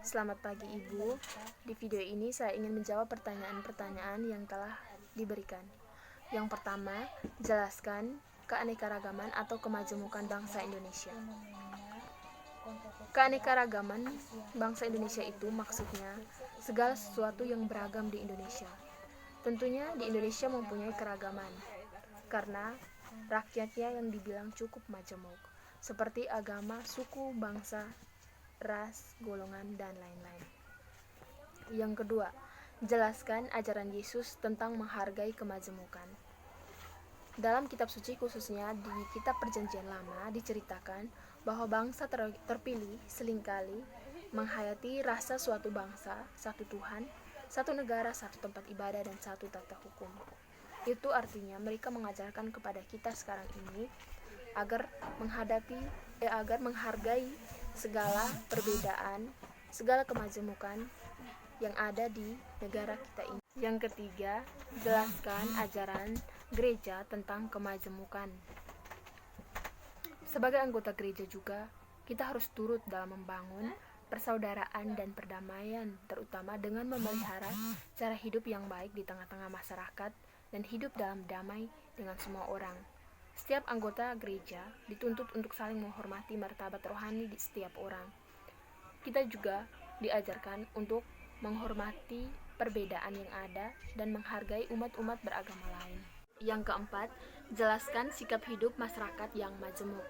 Selamat pagi Ibu. Di video ini saya ingin menjawab pertanyaan-pertanyaan yang telah diberikan. Yang pertama, jelaskan keanekaragaman atau kemajemukan bangsa Indonesia. Keanekaragaman bangsa Indonesia itu maksudnya segala sesuatu yang beragam di Indonesia. Tentunya di Indonesia mempunyai keragaman, karena rakyatnya yang dibilang cukup majemuk, seperti agama, suku, bangsa, ras, golongan, dan lain-lain. Yang kedua, jelaskan ajaran Yesus tentang menghargai kemajemukan. Dalam kitab suci, khususnya di kitab Perjanjian Lama, diceritakan bahwa bangsa terpilih seringkali menghayati rasa suatu bangsa, satu Tuhan, satu negara, satu tempat ibadah, dan satu tata hukum. Itu artinya mereka mengajarkan kepada kita sekarang ini agar menghargai segala perbedaan, segala kemajemukan yang ada di negara kita ini. Yang ketiga, jelaskan ajaran gereja tentang kemajemukan. Sebagai anggota gereja juga, kita harus turut dalam membangun persaudaraan dan perdamaian, terutama dengan memelihara cara hidup yang baik di tengah-tengah masyarakat dan hidup dalam damai dengan semua orang. Setiap anggota gereja dituntut untuk saling menghormati martabat rohani di setiap orang. Kita juga diajarkan untuk menghormati perbedaan yang ada dan menghargai umat-umat beragama lain. Yang keempat, jelaskan sikap hidup masyarakat yang majemuk.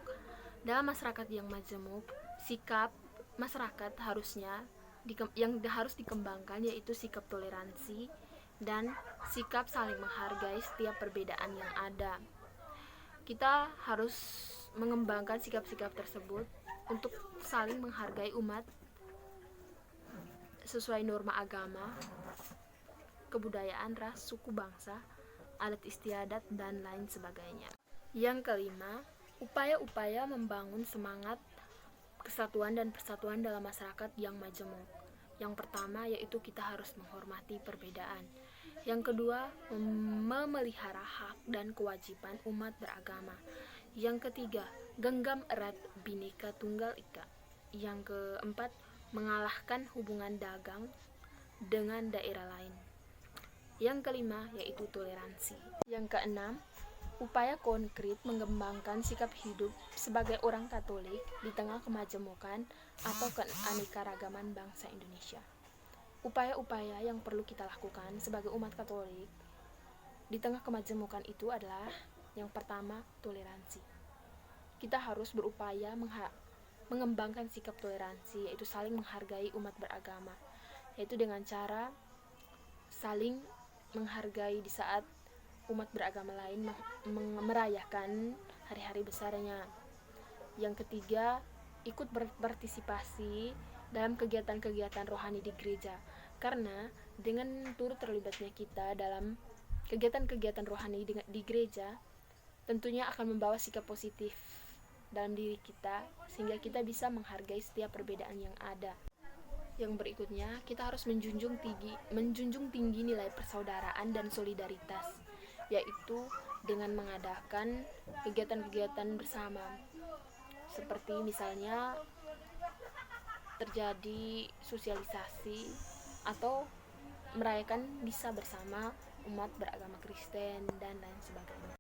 Dalam masyarakat yang majemuk, sikap masyarakat yang harus dikembangkan yaitu sikap toleransi dan sikap saling menghargai setiap perbedaan yang ada. Kita harus mengembangkan sikap-sikap tersebut untuk saling menghargai umat sesuai norma agama, kebudayaan, ras, suku, bangsa, adat istiadat, dan lain sebagainya. Yang kelima, upaya-upaya membangun semangat kesatuan dan persatuan dalam masyarakat yang majemuk. Yang pertama yaitu kita harus menghormati perbedaan. Yang kedua, memelihara hak dan kewajiban umat beragama. Yang ketiga, genggam erat Bhinneka Tunggal Ika. Yang keempat, mengalahkan hubungan dagang dengan daerah lain. Yang kelima yaitu toleransi. Yang keenam, upaya konkret mengembangkan sikap hidup sebagai orang Katolik di tengah kemajemukan atau keanekaragaman bangsa Indonesia. Upaya-upaya yang perlu kita lakukan sebagai umat Katolik di tengah kemajemukan itu adalah yang pertama, toleransi. Kita harus berupaya mengembangkan sikap toleransi, yaitu saling menghargai umat beragama, yaitu dengan cara saling menghargai di saat umat beragama lain merayakan hari-hari besarnya. Yang ketiga, ikut berpartisipasi dalam kegiatan-kegiatan rohani di gereja, karena dengan turut terlibatnya kita dalam kegiatan-kegiatan rohani di gereja tentunya akan membawa sikap positif dalam diri kita sehingga kita bisa menghargai setiap perbedaan yang ada. Yang berikutnya, kita harus menjunjung tinggi nilai persaudaraan dan solidaritas, yaitu dengan mengadakan kegiatan-kegiatan bersama, seperti misalnya terjadi sosialisasi atau merayakan misa bersama umat beragama Kristen dan lain sebagainya.